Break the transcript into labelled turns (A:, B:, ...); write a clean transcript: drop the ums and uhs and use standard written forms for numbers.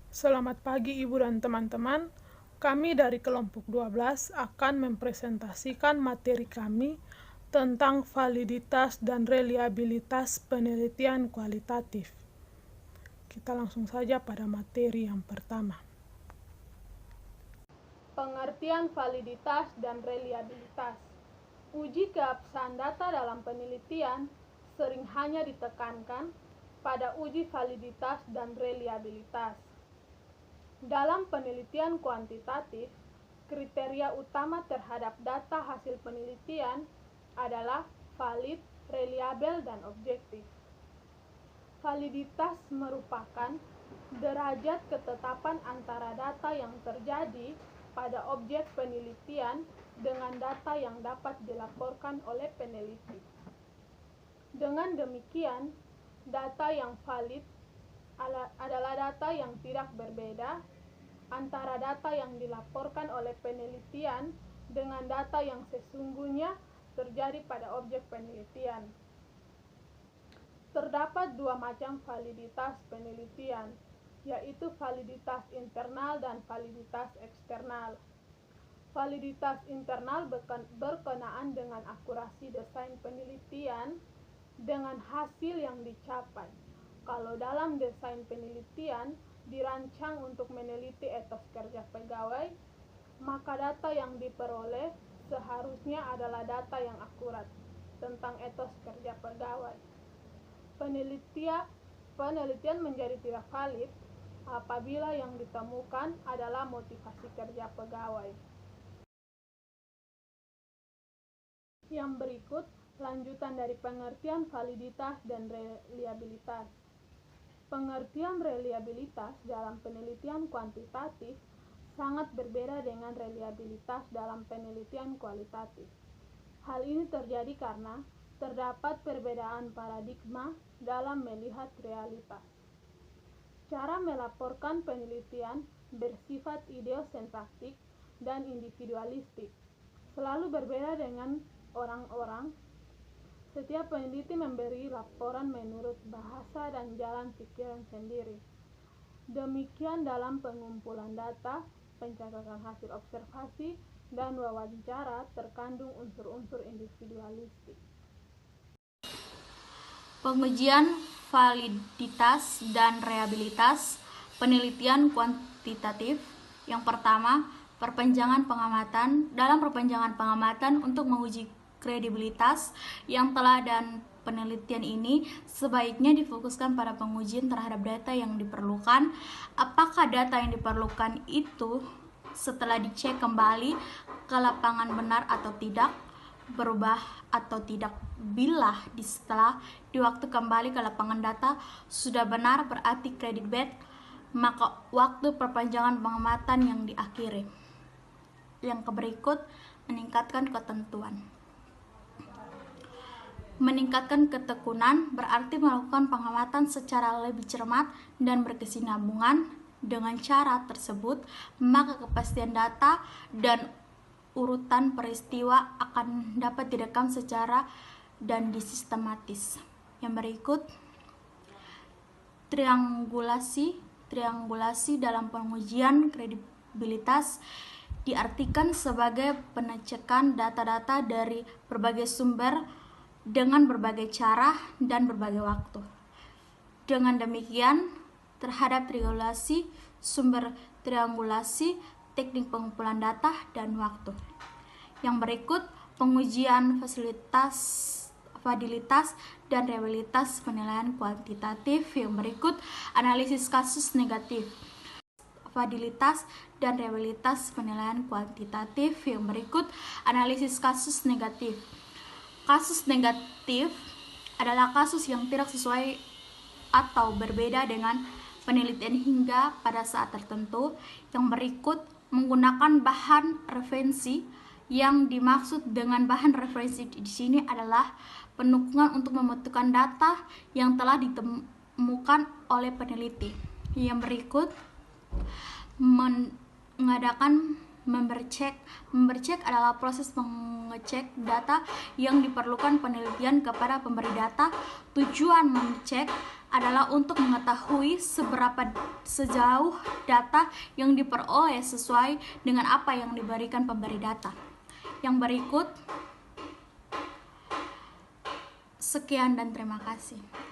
A: Selamat pagi Ibu dan teman-teman. Kami dari kelompok 12 akan mempresentasikan materi kami tentang validitas dan reliabilitas penelitian kualitatif. Kita langsung saja pada materi yang pertama. Pengertian validitas dan reliabilitas. Uji keabsahan data dalam penelitian sering hanya ditekankan pada uji validitas dan reliabilitas. Dalam penelitian kuantitatif, kriteria utama terhadap data hasil penelitian adalah valid, reliabel, dan objektif. Validitas merupakan derajat ketetapan antara data yang terjadi pada objek penelitian dengan data yang dapat dilaporkan oleh peneliti. Dengan demikian, data yang valid adalah data yang tidak berbeda antara data yang dilaporkan oleh penelitian dengan data yang sesungguhnya terjadi pada objek penelitian. Terdapat dua macam validitas penelitian, yaitu validitas internal dan validitas eksternal. Validitas internal berkenaan dengan akurasi desain penelitian dengan hasil yang dicapai. Kalau dalam desain penelitian dirancang untuk meneliti etos kerja pegawai, maka data yang diperoleh seharusnya adalah data yang akurat tentang etos kerja pegawai. Penelitian menjadi tidak valid apabila yang ditemukan adalah motivasi kerja pegawai. Yang berikut lanjutan dari pengertian validitas dan reliabilitas. Pengertian reliabilitas dalam penelitian kuantitatif sangat berbeda dengan reliabilitas dalam penelitian kualitatif. Hal ini terjadi karena terdapat perbedaan paradigma dalam melihat realitas. Cara melaporkan penelitian bersifat ideosentristik dan individualistik, selalu berbeda dengan orang-orang. Setiap peneliti memberi laporan menurut bahasa dan jalan pikiran sendiri. Demikian dalam pengumpulan data, pencatatan hasil observasi, dan wawancara terkandung unsur-unsur individualistik.
B: Pengujian validitas dan reliabilitas penelitian kuantitatif. Yang pertama, perpanjangan pengamatan. Dalam perpanjangan pengamatan untuk menguji kredibilitas yang telah dan penelitian ini sebaiknya difokuskan pada pengujian terhadap data yang diperlukan. Apakah data yang diperlukan itu setelah dicek kembali ke lapangan benar atau tidak, berubah atau tidak. Bila setelah di waktu kembali ke lapangan data sudah benar, berarti kredibel, maka waktu perpanjangan pengamatan yang diakhiri. Yang berikut, meningkatkan ketentuan. Meningkatkan ketekunan berarti melakukan pengamatan secara lebih cermat dan berkesinambungan. Dengan cara tersebut, maka kepastian data dan urutan peristiwa akan dapat direkam secara dan disistematis. Yang berikut, triangulasi dalam pengujian kredibilitas diartikan sebagai pengecekan data-data dari berbagai sumber dengan berbagai cara dan berbagai waktu. Dengan demikian, terhadap triangulasi, sumber triangulasi, teknik pengumpulan data, dan waktu. Yang berikut, pengujian validitas dan reliabilitas penilaian kuantitatif. Yang berikut, analisis kasus negatif. Validitas dan reliabilitas penilaian kuantitatif. Yang berikut, analisis kasus negatif. Kasus negatif adalah kasus yang tidak sesuai atau berbeda dengan penelitian hingga pada saat tertentu. Yang berikut, menggunakan bahan referensi. Yang dimaksud dengan bahan referensi di sini adalah penukungan untuk membentukkan data yang telah ditemukan oleh peneliti. Yang berikut, mengadakan membercek adalah proses mengecek data yang diperlukan penelitian kepada pemberi data. Tujuan mengecek adalah untuk mengetahui sejauh data yang diperoleh sesuai dengan apa yang diberikan pemberi data. Yang berikut, sekian dan terima kasih.